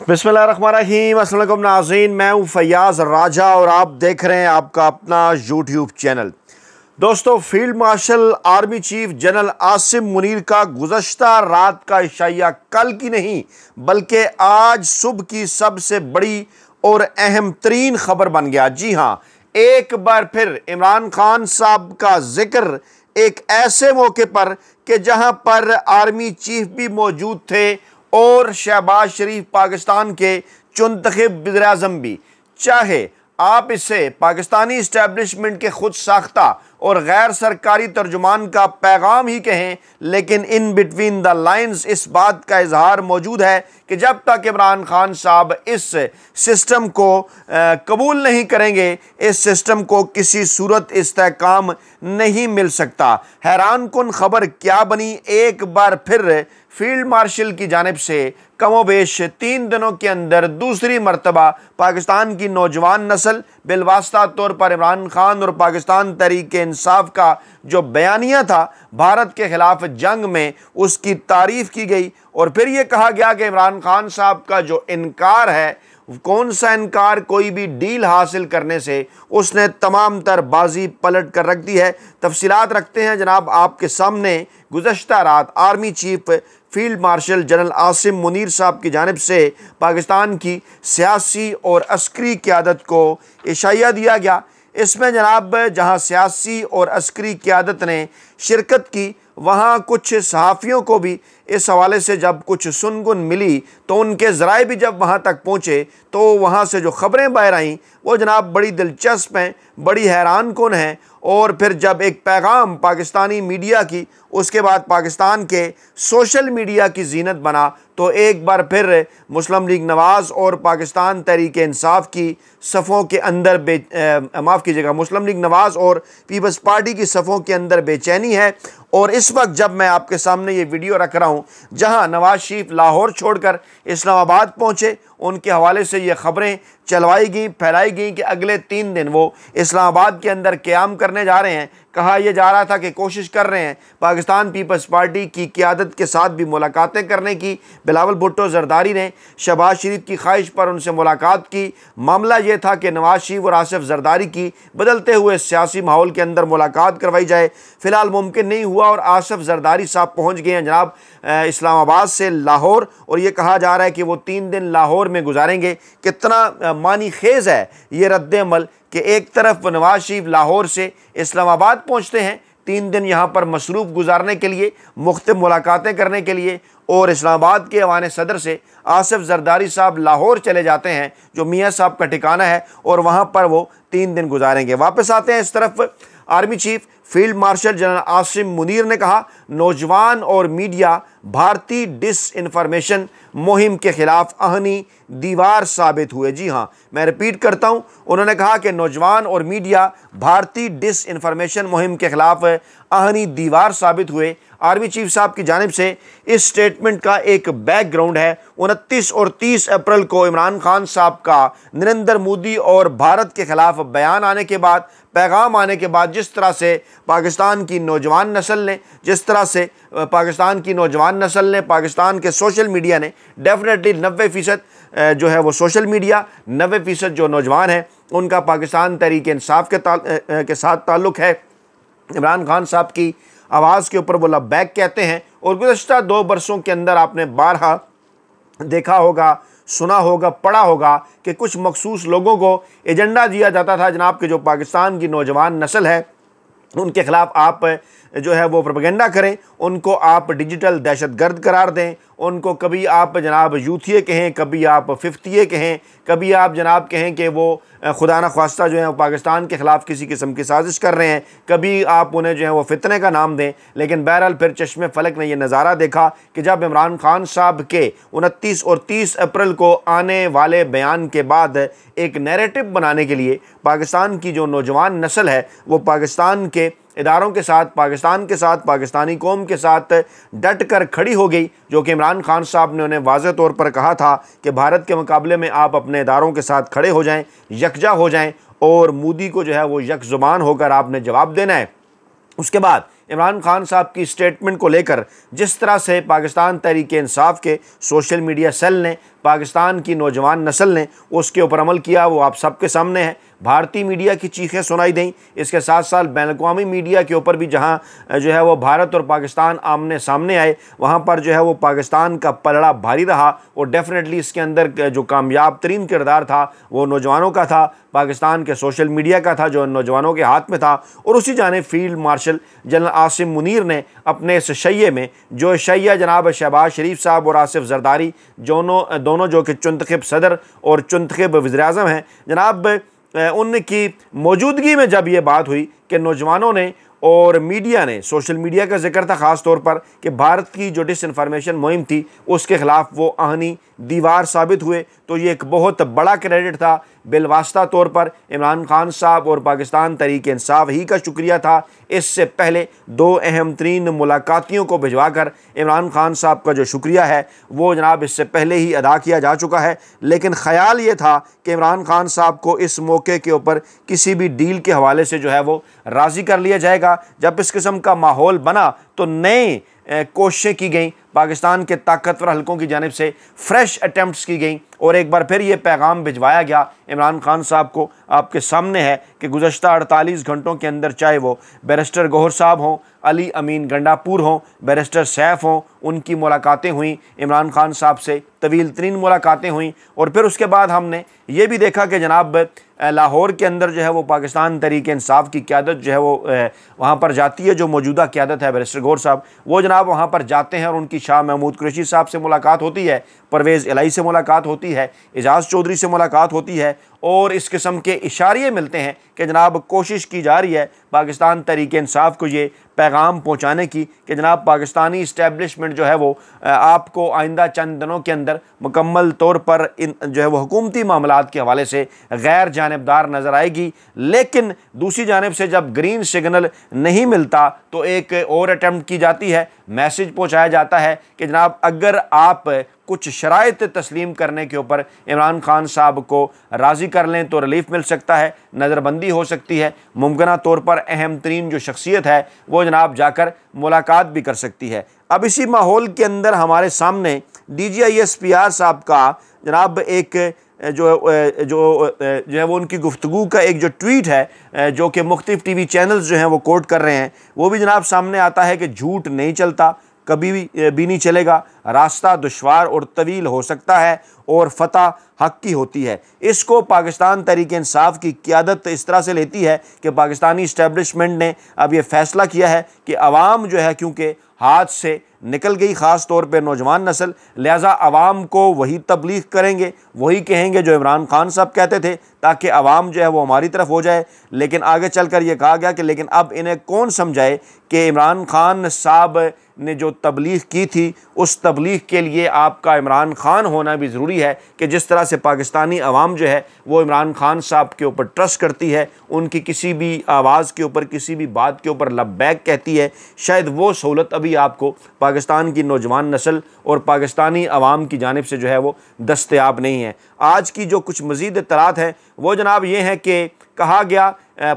बिस्मिल्लाहिर्रहमानिर्रहीम, अस्सलाम वालेकुम नाज़रीन। मैं हूँ फैयाज़ राजा और आप देख रहे हैं आपका अपना यूट्यूब चैनल। दोस्तों, field marshal army chief general Asim Munir का गुज़श्ता रात का इशाया कल की नहीं बल्कि आज सुबह की सबसे बड़ी और अहम तरीन खबर बन गया। जी हाँ, एक बार फिर इमरान खान साहब का जिक्र एक ऐसे मौके पर कि जहां पर आर्मी चीफ भी मौजूद थे और शहबाज शरीफ पाकिस्तान के चुनतखब वज़ीर-ए-आज़म भी। चाहे आप इसे पाकिस्तानी इस्टेब्लिशमेंट के खुद साख्ता और गैर सरकारी तर्जुमान का पैगाम ही कहें, लेकिन इन बिटवीन द लाइन्स इस बात का इजहार मौजूद है कि जब तक इमरान खान साहब इस सिस्टम को कबूल नहीं करेंगे, इस सिस्टम को किसी सूरत इस्तेहकाम नहीं मिल सकता। हैरान कुन खबर क्या बनी, एक बार फिर फील्ड मार्शल की जानिब से कमोबेश 3 दिनों के अंदर दूसरी मरतबा पाकिस्तान की नौजवान नस्ल बिलवास्ता तौर पर इमरान खान और पाकिस्तान तहरीक इंसाफ का जो बयानिया था भारत के खिलाफ जंग में, उसकी तारीफ की गई और फिर यह कहा गया कि इमरान खान साहब का जो इनकार है, कौन सा इनकार, कोई भी डील हासिल करने से, उसने तमाम तर बाजी पलट कर रख दी है। तफसीलात रखते हैं जनाब आपके सामने। गुज़श्ता रात army chief field marshal general Asim Munir साहब की जानिब से पाकिस्तान की सियासी और अस्करी क़यादत को इशाया दिया गया। इसमें जनाब जहां सियासी और अस्करी क़यादत ने शिरकत की, वहाँ कुछ सहाफ़ियों को भी इस हवाले से जब कुछ सुनगुन मिली तो उनके ज़राए भी जब वहाँ तक पहुँचे तो वहाँ से जो ख़बरें बाहर आईं वो जनाब बड़ी दिलचस्प हैं, बड़ी हैरान कुन हैं। और फिर जब एक पैगाम पाकिस्तानी मीडिया की, उसके बाद पाकिस्तान के सोशल मीडिया की जीनत बना, तो एक बार फिर मुस्लिम लीग नवाज़ और पाकिस्तान तहरीक इंसाफ की सफ़ों के अंदर माफ़ कीजिएगा, मुस्लिम लीग नवाज़ और पीपल्स पार्टी की सफ़ों के अंदर बेचैनी है। और इस वक्त जब मैं आपके सामने ये वीडियो रख रहा हूँ, जहाँ नवाज़ शरीफ लाहौर छोड़कर इस्लामाबाद पहुँचे, उनके हवाले से ये ख़बरें चलवाई गई, फैलाई गई कि अगले 3 दिन वो इस्लामाबाद के अंदर क़याम करने जा रहे हैं। कहा यह जा रहा था कि कोशिश कर रहे हैं पाकिस्तान पीपल्स पार्टी की क़यादत के साथ भी मुलाकातें करने की। बिलावल भुट्टो ज़रदारी ने शहबाज शरीफ की ख्वाहिश पर उनसे मुलाकात की। मामला ये था कि नवाज शरीफ और आसिफ ज़रदारी की बदलते हुए सियासी माहौल के अंदर मुलाकात करवाई जाए। फ़िलहाल मुमकिन नहीं हुआ और आसिफ ज़रदारी साहब पहुँच गए हैं जनाब इस्लामाबाद से लाहौर, और ये कहा जा रहा है कि वो 3 दिन लाहौर में गुजारेंगे। कितना मानी खेज़ है ये रद्द अमल कि एक तरफ नवाज शरीफ लाहौर से इस्लामाबाद पहुंचते हैं 3 दिन यहाँ पर मसरूफ़ गुजारने के लिए, मुख्तलिफ मुलाकातें करने के लिए, और इस्लामाबाद के ऐवान सदर से आसिफ ज़रदारी साहब लाहौर चले जाते हैं जो मियाँ साहब का ठिकाना है, और वहाँ पर वो 3 दिन गुजारेंगे। वापस आते हैं इस तरफ। Army chief field marshal general Asim Munir ने कहा, नौजवान और मीडिया भारतीय डिसइंफॉर्मेशन मुहिम के खिलाफ आहनी दीवार साबित हुए। जी हाँ, मैं रिपीट करता हूँ, उन्होंने कहा कि नौजवान और मीडिया भारतीय डिसइंफॉर्मेशन मुहिम के खिलाफ आहनी दीवार साबित हुए। आर्मी चीफ साहब की जानिब से इस स्टेटमेंट का एक बैकग्राउंड है। 29 और 30 अप्रैल को इमरान खान साहब का नरेंद्र मोदी और भारत के खिलाफ बयान आने के बाद, पैगाम आने के बाद, जिस तरह से पाकिस्तान की नौजवान नस्ल ने, पाकिस्तान के सोशल मीडिया ने, डेफिनेटली 90% जो है वो सोशल मीडिया, 90% जो नौजवान हैं उनका पाकिस्तान तहरीक इंसाफ के साथ ताल्लुक़ है। इमरान खान साहब की आवाज़ के ऊपर वो लब्बैक कहते हैं। और गुज़श्ता 2 बरसों के अंदर आपने बारहा देखा होगा, सुना होगा, पढ़ा होगा कि कुछ मखसूस लोगों को एजेंडा दिया जाता था जनाब कि जो पाकिस्तान की नौजवान नस्ल है उनके ख़िलाफ़ आप जो है वो प्रोपेगेंडा करें, उनको आप डिजिटल दहशतगर्द करार दें, उनको कभी आप जनाब यूथिये कहें, कभी आप फिफ्तिये कहें, कभी आप जनाब कहें कि वो खुदा न ख्वास्ता जो है पाकिस्तान के ख़िलाफ़ किसी किस्म की साजिश कर रहे हैं, कभी आप उन्हें जो है वो फितने का नाम दें। लेकिन बहरहाल फिर चश्मे फ़लक ने यह नज़ारा देखा कि जब इमरान खान साहब के 29 और 30 अप्रैल को आने वाले बयान के बाद एक नैरेटिव बनाने के लिए पाकिस्तान की जो नौजवान नस्ल है वो पाकिस्तान के इदारों के साथ, पाकिस्तान के साथ, पाकिस्तानी कौम के साथ डट कर खड़ी हो गई, जो कि इमरान खान साहब ने उन्हें वाज़ेह तौर पर कहा था कि भारत के मुकाबले में आप अपने इदारों के साथ खड़े हो जाएं, यकजा हो जाएं और मोदी को जो है वो यकजुबान होकर आपने जवाब देना है। उसके बाद इमरान खान साहब की स्टेटमेंट को लेकर जिस तरह से पाकिस्तान तहरीक-ए-इंसाफ के सोशल मीडिया सेल ने, पाकिस्तान की नौजवान नस्ल ने उसके ऊपर अमल किया, वो आप सबके सामने है। भारतीय मीडिया की चीखें सुनाई दें, इसके साथ साथ बैन-अक़वामी मीडिया के ऊपर भी जहां जो है वो भारत और पाकिस्तान आमने सामने आए, वहां पर जो है वो पाकिस्तान का पलड़ा भारी रहा। और डेफिनेटली इसके अंदर जो कामयाब तरीन किरदार था वो नौजवानों का था, पाकिस्तान के सोशल मीडिया का था, जो नौजवानों के हाथ में था। और उसी जानिब field marshal general Asim Munir ने अपने इस शैये में, जो शैया जनाब शहबाज शरीफ साहब और आसिफ जरदारी दोनों जो कि चुंतखब सदर और चुंतखब वज़ीर-ए-आज़म हैं, जनाब उनकी मौजूदगी में जब ये बात हुई कि नौजवानों ने और मीडिया ने, सोशल मीडिया का जिक्र था ख़ास तौर पर, कि भारत की जो डिसइंफॉर्मेशन मुहिम थी उसके ख़िलाफ़ वो आहनी दीवार साबित हुए, तो ये एक बहुत बड़ा क्रेडिट था। बिलवास्ता तौर पर इमरान खान साहब और पाकिस्तान तहरीक-ए-इंसाफ ही का शुक्रिया था। इससे पहले दो अहम तरीन मुलाकातियों को भिजवा कर इमरान खान साहब का जो शुक्रिया है वो जनाब इससे पहले ही अदा किया जा चुका है। लेकिन ख़याल ये था कि इमरान खान साहब को इस मौके के ऊपर किसी भी डील के हवाले से जो है वो राज़ी कर लिया जाएगा। जब इस किस्म का माहौल बना तो नए कोशिशें की गई, पाकिस्तान के ताकतवर हलकों की जानिब से फ्रेश अटैम्प्ट्स की गई और एक बार फिर ये पैगाम भिजवाया गया इमरान खान साहब को। आपके सामने है कि गुज़श्ता 48 घंटों के अंदर, चाहे वो बैरिस्टर गौहर साहब हों, अली अमीन गंडापुर हों, बैरिस्टर सैफ हों, उनकी मुलाकातें हुई इमरान खान साहब से, तवील तरीन मुलाकातें हुई। और फिर उसके बाद हमने ये भी देखा कि जनाब लाहौर के अंदर जो है वो पाकिस्तान तहरीक-ए-इंसाफ की क़यादत जो है वो वहाँ पर जाती है, जो मौजूदा क़यादत है बैरिस्टर गौहर साहब, वो जनाब वहाँ पर जाते हैं और उनकी शाह महमूद कुरैशी साहब से मुलाकात होती है, परवेज़ इलाही से मुलाकात होती है, एजाज़ चौधरी से मुलाकात होती है। और इस किस्म के इशारे मिलते हैं कि जनाब कोशिश की जा रही है पाकिस्तान तहरीक-ए-इंसाफ को ये पैगाम पहुँचाने की कि जनाब पाकिस्तानी इस्टेब्लिशमेंट जो है वो आपको आइंदा चंद दिनों के अंदर मुकम्मल तौर पर इन जो है वो हुकूमती मामलात के हवाले से गैर जानिबदार नज़र आएगी। लेकिन दूसरी जानिब से जब ग्रीन सिग्नल नहीं मिलता तो एक और अटैम्प्ट की जाती है, मैसेज पहुँचाया जाता है कि जनाब अगर आप कुछ शराइत तस्लीम करने के ऊपर इमरान खान साहब को राज़ी कर लें तो रिलीफ मिल सकता है, नज़रबंदी हो सकती है, मुमकिना तौर पर अहम तरीन जो शख्सियत है वो जनाब जाकर मुलाकात भी कर सकती है। अब इसी माहौल के अंदर हमारे सामने DGISPR साहब का जनाब एक जो है वो उनकी गुफ्तगू का एक जो ट्वीट है जो कि मुख्तलिफ TV चैनल्स जो हैं वो कोट कर रहे हैं, वो भी जनाब सामने आता है कि झूठ नहीं चलता, कभी भी नहीं चलेगा, रास्ता दुश्वार और तवील हो सकता है और फतह हक की होती है। इसको पाकिस्तान तहरीक-ए-इंसाफ की क़यादत इस तरह से लेती है कि पाकिस्तानी इस्टेब्लिशमेंट ने अब ये फ़ैसला किया है कि अवाम जो है क्योंकि हाथ से निकल गई, ख़ास तौर पे नौजवान नस्ल, लिहाजा अवाम को वही तबलीग करेंगे, वही कहेंगे जो इमरान खान साहब कहते थे, ताकि अवाम जो है वो हमारी तरफ हो जाए। लेकिन आगे चलकर ये कहा गया कि लेकिन अब इन्हें कौन समझाए कि इमरान खान साहब ने जो तबलीग की थी उस तबलीग के लिए आपका इमरान खान होना भी ज़रूरी है कि जिस तरह से पाकिस्तानी अवाम जो है वो इमरान खान साहब के ऊपर ट्रस्ट करती है, उनकी किसी भी आवाज़ के ऊपर, किसी भी बात के ऊपर लब्बैक कहती है, शायद वो सहूलत अभी आपको पाकिस्तान की नौजवान नस्ल और पाकिस्तानी अवाम की जानिब से जो है वो दस्तयाब नहीं है। आज की जो कुछ मज़ीद इत्तलात हैं वो जनाब ये हैं कि कहा गया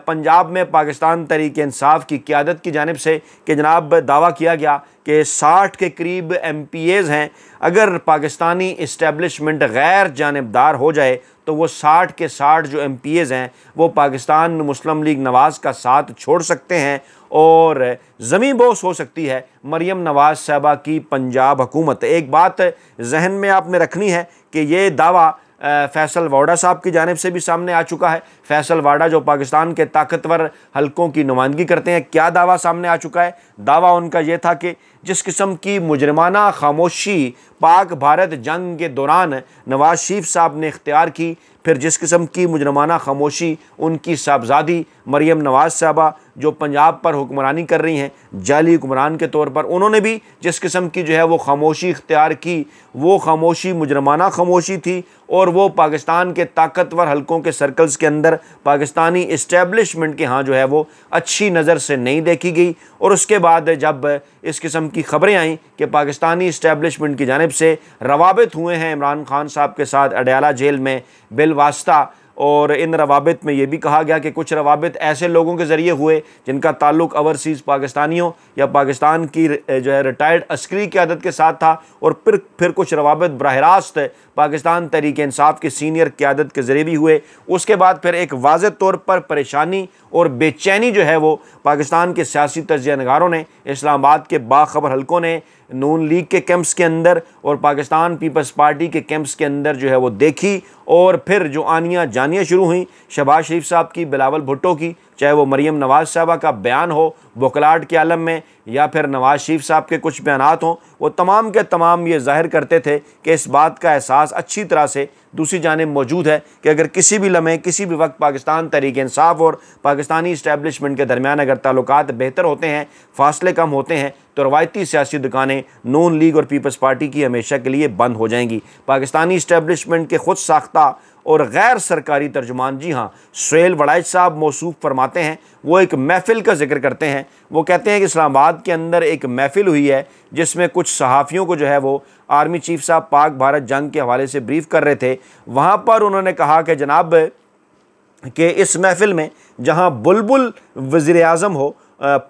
पंजाब में पाकिस्तान तहरीक-ए-इंसाफ की क़यादत की जानिब से कि जनाब दावा किया गया कि 60 के करीब MPAs हैं, अगर पाकिस्तानी इस्टेब्लिशमेंट गैर जानिबदार हो जाए तो वो 60 के 60 जो MPAs हैं वो पाकिस्तान मुस्लिम लीग नवाज़ का साथ छोड़ सकते हैं और ज़मीं बोस हो सकती है मरियम नवाज़ साहबा की पंजाब हुकूमत। एक बात जहन में आपने रखनी है कि ये दावा फैसल वाडा साहब की जानिब से भी सामने आ चुका है। फैसल वाडा जो पाकिस्तान के ताकतवर हलकों की नुमाइंदगी करते हैं, क्या दावा सामने आ चुका है? दावा उनका ये था कि जिस किस्म की मुजरिमाना खामोशी पाक भारत जंग के दौरान नवाज शरीफ साहब ने इख्तियार की, फिर जिस किस्म की मुजरिमाना खामोशी उनकी साहबजादी मरियम नवाज़ साहबा जो पंजाब पर हुक्मरानी कर रही हैं जाली हुक्मरान के तौर पर, उन्होंने भी जिस किस्म की जो है वो खामोशी इख्तियार की, वो खामोशी मुजरमाना खामोशी थी और वो पाकिस्तान के ताकतवर हलकों के सर्कल्स के अंदर पाकिस्तानी इस्टेब्लिशमेंट के यहाँ जो है वो अच्छी नज़र से नहीं देखी गई। और उसके बाद जब इस किस्म की ख़बरें आईं कि पाकिस्तानी इस्टेब्लिशमेंट की जानिब से रवाबित हुए हैं इमरान खान साहब के साथ अडयाला जेल में बिलवास्ता और इन रवाबित में ये भी कहा गया कि कुछ रवाबित ऐसे लोगों के ज़रिए हुए जिनका ताल्लुक़ ओवरसीज़ पाकिस्तानियों या पाकिस्तान की जो है रिटायर्ड अस्करी क़यादत के साथ था, और फिर कुछ रवाबित बराह रास्त पाकिस्तान तहरीक इंसाफ की सीनियर क़यादत के ज़रिए भी हुए। उसके बाद फिर एक वाज़ेह तौर पर परेशानी और बेचैनी जो है वो पाकिस्तान के सियासी तज्ज़िया नगारों ने, इस्लामाबाद के बाखबर हलकों ने, नून लीग के कैंप्स के अंदर और पाकिस्तान पीपल्स पार्टी के कैंप्स के अंदर जो है वो देखी। और फिर जो आनियाँ जानियाँ शुरू हुई शहबाज शरीफ साहब की, बिलावल भुट्टो की, चाहे वो मरीम नवाज़ साहबा का बयान हो बुकलाहट के आलम में, या फिर नवाज़ शरीफ साहब के कुछ बयानात हों, वो तमाम के तमाम ये ज़ाहिर करते थे कि इस बात का एहसास अच्छी तरह से दूसरी जानिब मौजूद है कि अगर किसी भी लम्हे किसी भी वक्त पाकिस्तान तहरीक इंसाफ और पाकिस्तानी इस्टेबलिशमेंट के दरमियान अगर ताल्लुकात बेहतर होते हैं, फासले कम होते हैं, तो रवायती सियासी दुकानें नून लीग और पीपल्स पार्टी की हमेशा के लिए बंद हो जाएंगी। पाकिस्तानी इस्टेबलिशमेंट के खुद साख्ता और गैर सरकारी तर्जुमान, जी हाँ, सुहेल वड़ाइच साहब मौसूफ फरमाते हैं, वो एक महफ़िल का जिक्र करते हैं। वो कहते हैं कि इस्लामाबाद के अंदर एक महफ़िल हुई है जिसमें कुछ सहाफ़ियों को जो है वो आर्मी चीफ साहब पाक भारत जंग के हवाले से ब्रीफ़ कर रहे थे। वहाँ पर उन्होंने कहा कि जनाब कि इस महफ़िल में जहाँ बुलबुल वज़ीर आज़म हो,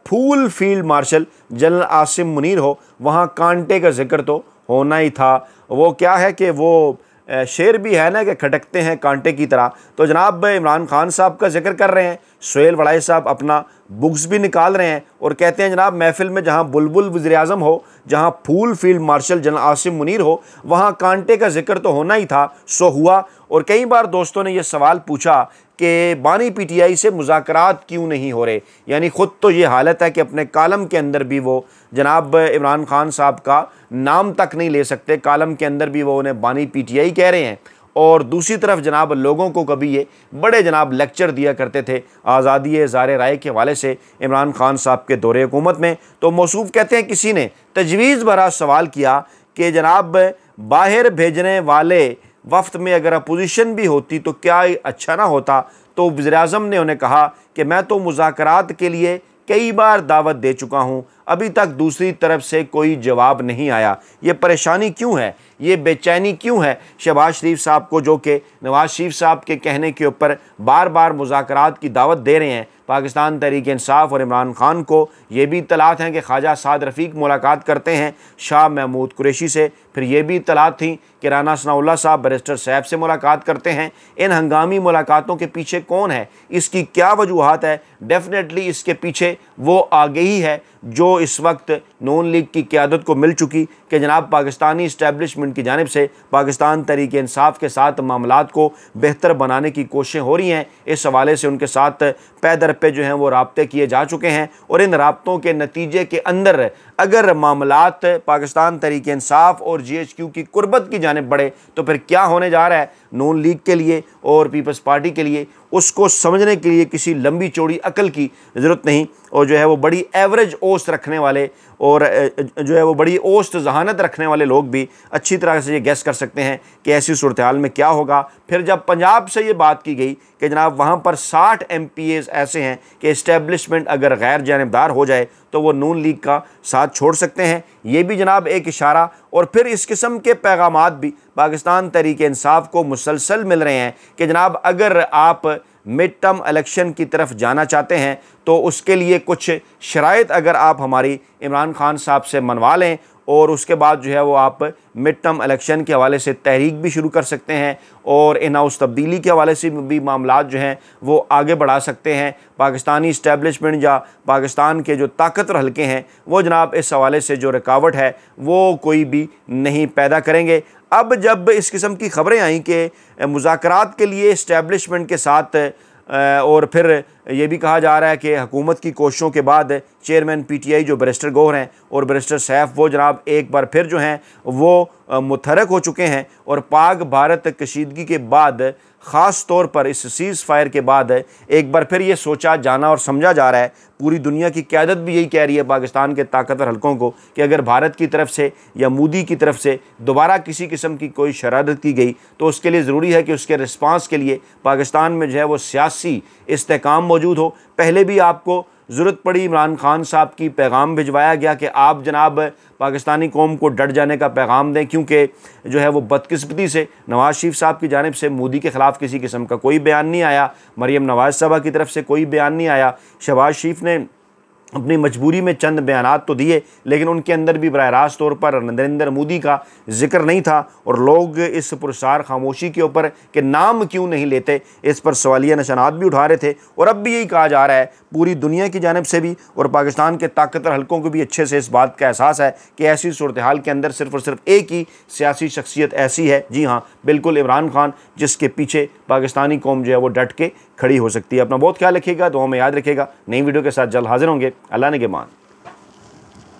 फूल field marshal general Asim Munir हो, वहाँ कांटे का जिक्र तो होना ही था। वो क्या है कि वो शेर भी है ना कि खटकते हैं कांटे की तरह। तो जनाब इमरान खान साहब का जिक्र कर रहे हैं, सुहेल वड़ाइच साहब अपना बुक्स भी निकाल रहे हैं और कहते हैं जनाब महफ़िल में जहाँ बुलबुल वज़ीर आज़म हो, जहाँ फूल field marshal general Asim Munir हो, वहाँ कांटे का जिक्र तो होना ही था। सो हुआ। और कई बार दोस्तों ने यह सवाल पूछा कि बानी पीटीआई से मुज़ाकरात क्यों नहीं हो रहे, यानी ख़ुद तो ये हालत है कि अपने कालम के अंदर भी वो जनाब इमरान खान साहब का नाम तक नहीं ले सकते, कालम के अंदर भी वो उन्हें बानी पीटीआई कह रहे हैं। और दूसरी तरफ जनाब लोगों को कभी ये बड़े जनाब लेक्चर दिया करते थे आज़ादी इज़हार राय के हवाले से इमरान खान साहब के दौरे हुकूमत में। तो मौसूफ कहते हैं किसी ने तजवीज़ भरा सवाल किया कि जनाब बाहर भेजने वाले वफ्त में अगर अपोजिशन भी होती तो क्या अच्छा ना होता। तो वज़ीर आज़म ने उन्हें कहा कि मैं तो मुज़ाकरात के लिए कई बार दावत दे चुका हूँ, अभी तक दूसरी तरफ से कोई जवाब नहीं आया। ये परेशानी क्यों है, ये बेचैनी क्यों है शहबाज शरीफ साहब को, जो कि नवाज़ शरीफ साहब के कहने के ऊपर बार बार मुज़ाकरात की दावत दे रहे हैं। पाकिस्तान तहरीक इंसाफ और इमरान खान को ये भी इत्तलात हैं कि ख्वाजा साद रफ़ीक मुलाकात करते हैं शाह महमूद कुरैशी से। फिर ये भी इत्तलात थी कि राना सनाउल्लाह साहब बैरिस्टर साहब से मुलाकात करते हैं। इन हंगामी मुलाकातों के पीछे कौन है, इसकी क्या वजूहात है? डेफिनेटली इसके पीछे वो आगे ही है जो इस वक्त नून लीग की क़यादत को मिल चुकी कि जनाब पाकिस्तानी इस्टेबलिशमेंट की जानिब से पाकिस्तान तहरीक इंसाफ के साथ मामलात को बेहतर बनाने की कोशिशें हो रही हैं। इस हवाले से उनके साथ पै दर पे जो हैं वो राब्ते किए जा चुके हैं और इन राब्तों के नतीजे के अंदर अगर मामलात पाकिस्तान तहरीक इंसाफ और GHQ की कुर्बत की जानिब बढ़े तो फिर क्या होने जा रहा है नून लीग के लिए और पीपल्स पार्टी के लिए, उसको समझने के लिए किसी लंबी चौड़ी अकल की ज़रूरत नहीं। और जो है वो बड़ी एवरेज औसत रखने वाले और जो है वो बड़ी औसत जहानत रखने वाले लोग भी अच्छी तरह से ये गैस कर सकते हैं कि ऐसी सूरत हाल में क्या होगा। फिर जब पंजाब से ये बात की गई कि जनाब वहाँ पर 60 MPAs ऐसे हैं कि इस्टेबलिशमेंट अगर गैर जानिबदार हो जाए तो वो नून लीग का साथ छोड़ सकते हैं, ये भी जनाब एक इशारा। और फिर इस किस्म के पैगामात भी पाकिस्तान तहरीक इंसाफ को मुसलसल मिल रहे हैं कि जनाब अगर आप मिड टर्म इलेक्शन की तरफ जाना चाहते हैं तो उसके लिए कुछ शराइत अगर आप हमारी इमरान खान साहब से मनवा लें और उसके बाद जो है वो आप मिड टर्म इलेक्शन के हवाले से तहरीक भी शुरू कर सकते हैं और इन हाउस तब्दीली के हवाले से भी मामलात जो हैं वो आगे बढ़ा सकते हैं। पाकिस्तानी इस्टेबलिशमेंट या पाकिस्तान के जो ताकतवर हलके हैं वो जनाब इस हवाले से जो रुकावट है वो कोई भी नहीं पैदा करेंगे। अब जब इस किस्म की ख़बरें आई कि मुज़ाकरात के लिए इस्टेबलिशमेंट के साथ और फिर ये भी कहा जा रहा है कि हुकूमत की कोशिशों के बाद चेयरमैन PTI जो बैरिस्टर गौहर हैं और बैरिस्टर सैफ वो जनाब एक बार फिर जो हैं वो मुतहरक हो चुके हैं और पाक भारत कशीदगी के बाद ख़ास तौर पर इस सीज़ फायर के बाद एक बार फिर ये सोचा जाना और समझा जा रहा है, पूरी दुनिया की क़यादत भी यही कह रही है पाकिस्तान के ताकतवर हलकों को कि अगर भारत की तरफ से या मोदी की तरफ से दोबारा किसी किस्म की कोई शरारत की गई तो उसके लिए ज़रूरी है कि उसके रिस्पांस के लिए पाकिस्तान में जो है वो सियासी इस्तेकाम मौजूद हो। पहले भी आपको ज़रूरत पड़ी इमरान खान साहब की पैगाम भिजवाया गया कि आप जनाब पाकिस्तानी कौम को डट जाने का पैगाम दें, क्योंकि जो है वो बदकिस्मती से नवाज़ शरीफ साहब की जानिब से मोदी के ख़िलाफ़ किसी किस्म का कोई बयान नहीं आया, मरीम नवाज़ साहबा की तरफ से कोई बयान नहीं आया। शहबाज शरीफ ने अपनी मजबूरी में चंद बयानात तो दिए, लेकिन उनके अंदर भी बराह रास्त तौर पर नरेंद्र मोदी का जिक्र नहीं था, और लोग इस पुरस्कार खामोशी के ऊपर कि नाम क्यों नहीं लेते, इस पर सवालिया निशानात भी उठा रहे थे। और अब भी यही कहा जा रहा है पूरी दुनिया की जानिब से भी और पाकिस्तान के ताकतवर हलकों को भी अच्छे से इस बात का एहसास है कि ऐसी सूरत हाल के अंदर सिर्फ और सिर्फ एक ही सियासी शख्सियत ऐसी है, जी हाँ बिल्कुल, इमरान खान, जिसके पीछे पाकिस्तानी कौम जो है वो डट के खड़ी हो सकती है। अपना बहुत ख्याल रखिएगा, दुआ में याद रखिएगा। नई वीडियो के साथ जल्द हाजिर होंगे। अल्लाह ने के मान।